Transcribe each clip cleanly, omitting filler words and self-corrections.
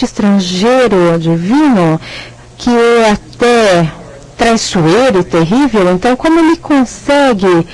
este estrangeiro divino, que é até traiçoeiro e terrível, então como ele consegue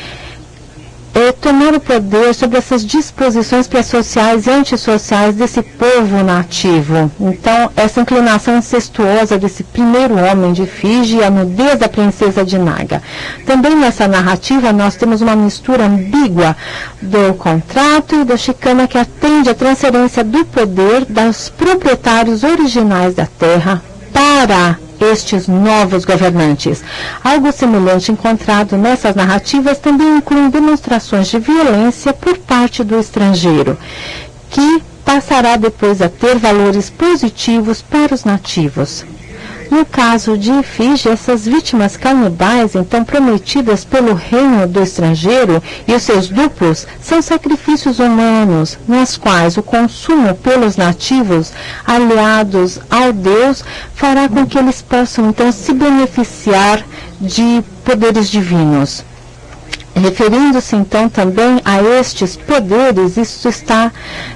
tomar o poder sobre essas disposições pré-sociais e antissociais desse povo nativo? Então, essa inclinação incestuosa desse primeiro homem de Fiji e a nudez da princesa de Naga. Também nessa narrativa nós temos uma mistura ambígua do contrato e da chicana que atende à transferência do poder dos proprietários originais da terra para estes novos governantes. Algo semelhante encontrado nessas narrativas também inclui demonstrações de violência por parte do estrangeiro, que passará depois a ter valores positivos para os nativos. No caso de Fiji, essas vítimas canibais, então prometidas pelo reino do estrangeiro e os seus duplos, são sacrifícios humanos, nas quais o consumo pelos nativos, aliados ao Deus, fará com que eles possam então se beneficiar de poderes divinos. Referindo-se então também a estes poderes, isso está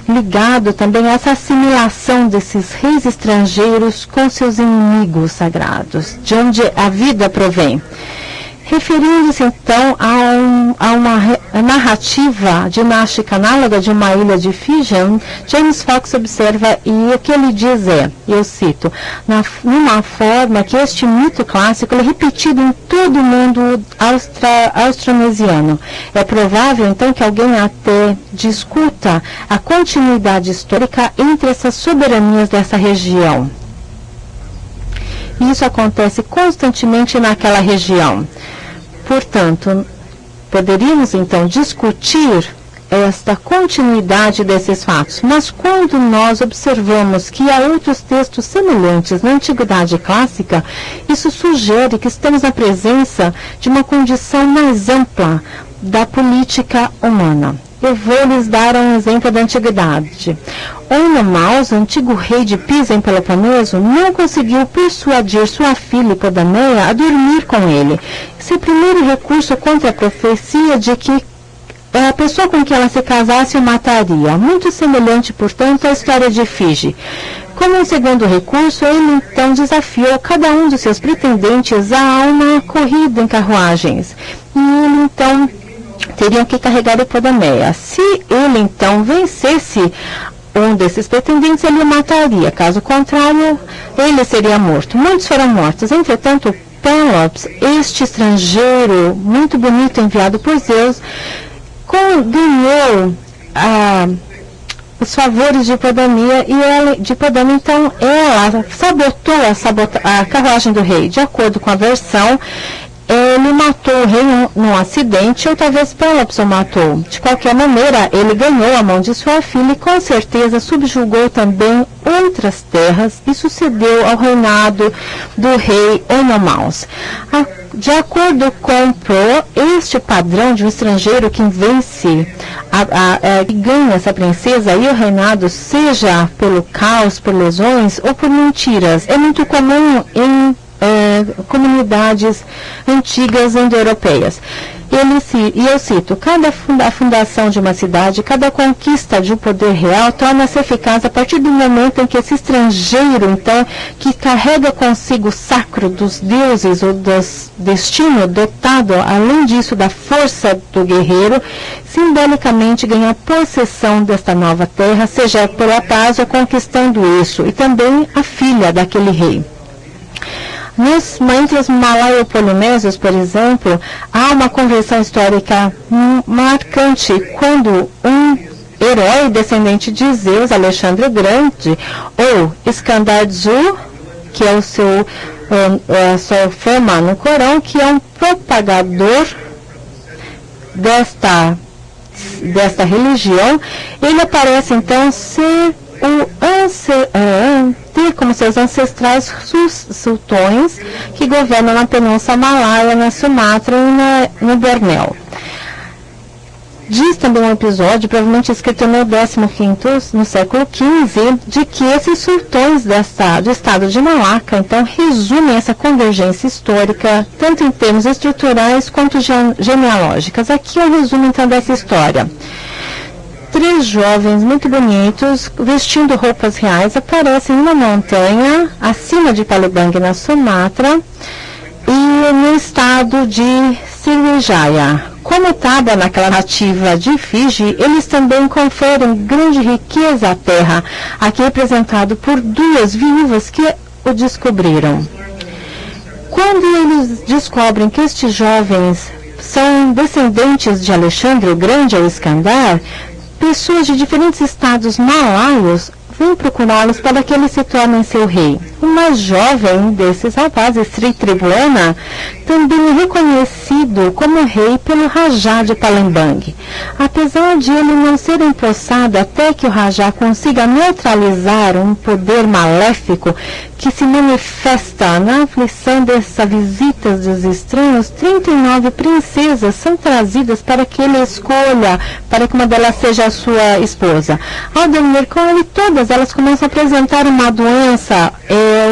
ligado também a essa assimilação desses reis estrangeiros com seus inimigos sagrados, de onde a vida provém. Referindo-se então a uma narrativa dinástica análoga de uma ilha de Fiji, James Fox observa e o que ele diz é, eu cito, numa forma que este mito clássico é repetido em todo o mundo austronesiano. É provável então que alguém até discuta a continuidade histórica entre essas soberanias dessa região. E isso acontece constantemente naquela região. Portanto, poderíamos então discutir esta continuidade desses fatos, mas quando nós observamos que há outros textos semelhantes na Antiguidade Clássica, isso sugere que estamos na presença de uma condição mais ampla da política humana. Eu vou lhes dar um exemplo da Antiguidade. Onomaus, antigo rei de Pisa em Peloponeso, não conseguiu persuadir sua filha Hipodameia a dormir com ele. Seu primeiro recurso contra a profecia de que a pessoa com quem ela se casasse o mataria. Muito semelhante, portanto, à história de Fiji. Como um segundo recurso, ele então desafiou cada um dos seus pretendentes a uma corrida em carruagens. E ele então teriam que carregar Hipodameia. Se ele então vencesse um desses pretendentes, ele o mataria. Caso contrário, ele seria morto. Muitos foram mortos. Entretanto, Pelops, este estrangeiro muito bonito enviado por Zeus, ganhou os favores de Hipodameia, então ela sabotou a carruagem do rei. De acordo com a versão, ele matou o rei num acidente, ou talvez Pelops o matou. De qualquer maneira, ele ganhou a mão de sua filha e com certeza subjugou também outras terras e sucedeu ao reinado do rei Onomaus. De acordo com Pro, este padrão de um estrangeiro que vence que ganha essa princesa e o reinado, seja pelo caos, por lesões ou por mentiras, é muito comum em comunidades antigas indo-europeias. Eu cito, a fundação de uma cidade, cada conquista de um poder real torna-se eficaz a partir do momento em que esse estrangeiro, então, que carrega consigo o sacro dos deuses ou do destino dotado, além disso, da força do guerreiro, simbolicamente ganha possessão desta nova terra, seja por acaso conquistando isso, e também a filha daquele rei. Entre os malaio-polinésios, por exemplo, há uma conversão histórica marcante quando um herói descendente de Zeus, Alexandre o Grande, ou Iskandar-Zu, que é a sua fama no Corão, que é um propagador desta religião, ele aparece então ser ter como seus ancestrais sultões que governam na Península Malaia, na Sumatra e no Bornéu. Diz também um episódio, provavelmente escrito no 15º, no século XV, de que esses sultões do estado de Malaca, então, resumem essa convergência histórica, tanto em termos estruturais quanto genealógicas. Aqui é um resumo, então, dessa história. 3 jovens muito bonitos, vestindo roupas reais, aparecem numa montanha acima de Palembang, na Sumatra, e no estado de Sriwijaya. Como estava naquela narrativa de Fiji, eles também conferem grande riqueza à terra, aqui representado por 2 viúvas que o descobriram. Quando eles descobrem que estes jovens são descendentes de Alexandre o Grande ou Iskandar, pessoas de diferentes estados malaios vêm procurá-los para que eles se tornem seu rei. O mais jovem desses rapazes, Sri Tribhuwana, também é reconhecido como rei pelo Rajá de Palembang. Apesar de ele não ser empossado até que o Rajá consiga neutralizar um poder maléfico que se manifesta na aflição dessas visitas dos estranhos, 39 princesas são trazidas para que ele escolha, para que uma delas seja a sua esposa. Ao dormir com ele, todas elas começam a apresentar uma doença,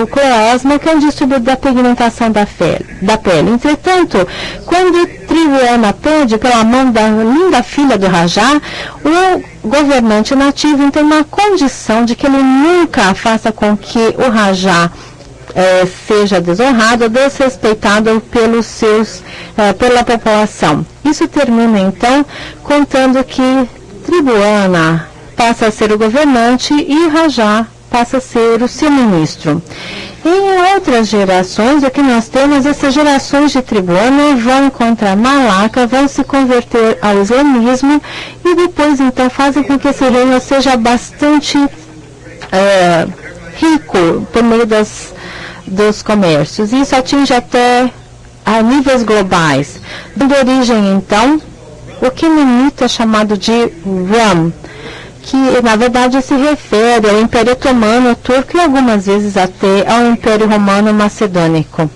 o cloasma, que é um distúrbio da pigmentação da pele. Entretanto, quando Tribhuwana pede pela mão da linda filha do Rajá, o governante nativo tem uma condição de que ele nunca faça com que o Rajá seja desonrado ou desrespeitado pela população. Isso termina então contando que Tribhuwana passa a ser o governante e Rajá passa a ser o seu ministro. Em outras gerações, o que nós temos, essas gerações de Tribhuwana vão encontrar Malacca, vão se converter ao islamismo e depois então fazem com que esse reino seja bastante rico por meio dos comércios. Isso atinge até a níveis globais. Dando origem então, o que no mito é chamado de Rum, que na verdade se refere ao Império Otomano Turco e algumas vezes até ao Império Romano Macedônico.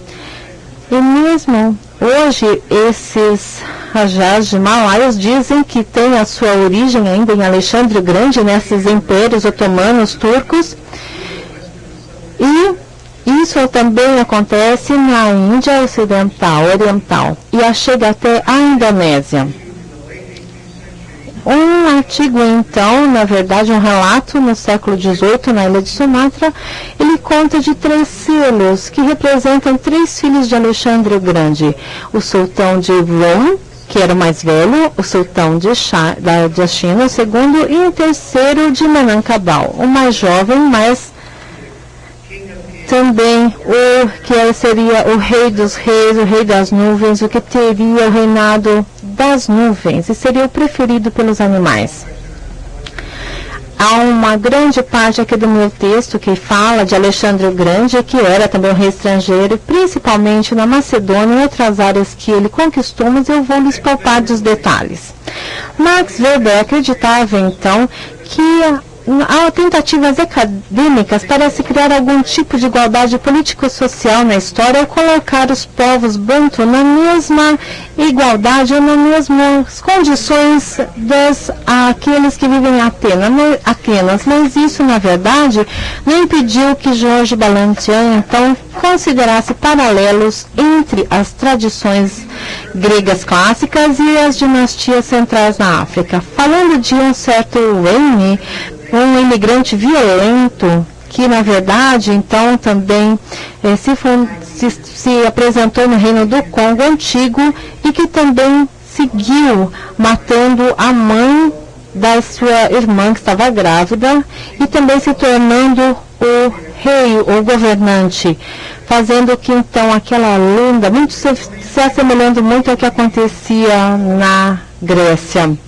E mesmo hoje esses rajás de malaios dizem que tem a sua origem ainda em Alexandre o Grande, nesses impérios otomanos turcos, e isso também acontece na Índia Oriental e chega até a Indonésia. Um artigo, então, na verdade, um relato no século XVIII, na ilha de Sumatra, ele conta de 3 selos que representam 3 filhos de Alexandre o Grande. O sultão de Rum, que era o mais velho, o sultão de China, o segundo, e o terceiro de Minangkabau, o mais jovem, mas também o que seria o rei dos reis, o rei das nuvens, o que teria o reinado das nuvens e seria o preferido pelos animais. Há uma grande parte aqui do meu texto que fala de Alexandre o Grande, que era também um rei estrangeiro, principalmente na Macedônia e outras áreas que ele conquistou, mas eu vou lhes poupar dos detalhes. Max Weber acreditava, então, que há tentativas acadêmicas para se criar algum tipo de igualdade político-social na história ou colocar os povos bantu na mesma igualdade ou nas mesmas condições aqueles que vivem em Atenas. Mas isso, na verdade, não impediu que Jorge Balantian, então, considerasse paralelos entre as tradições gregas clássicas e as dinastias centrais na África. Falando de um certo Wayne, um imigrante violento, que na verdade então também se apresentou no reino do Congo antigo e que também seguiu matando a mãe da sua irmã que estava grávida e também se tornando o rei, o governante, fazendo que então aquela lenda, muito se assemelhando muito ao que acontecia na Grécia.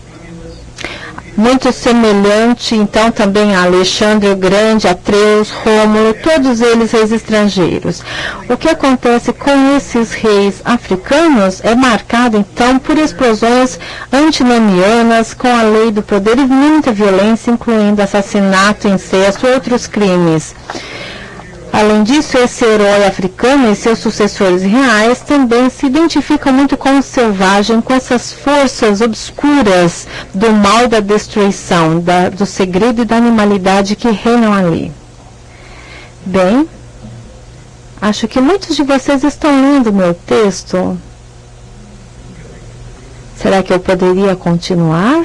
Muito semelhante, então, também a Alexandre o Grande, Atreus, Rômulo, todos eles reis estrangeiros. O que acontece com esses reis africanos é marcado, então, por explosões antinomianas com a lei do poder e muita violência, incluindo assassinato, incesto e outros crimes. Além disso, esse herói africano e seus sucessores reais também se identificam muito com o selvagem, com essas forças obscuras do mal e da destruição, do segredo e da animalidade que reinam ali. Bem, acho que muitos de vocês estão lendo meu texto. Será que eu poderia continuar?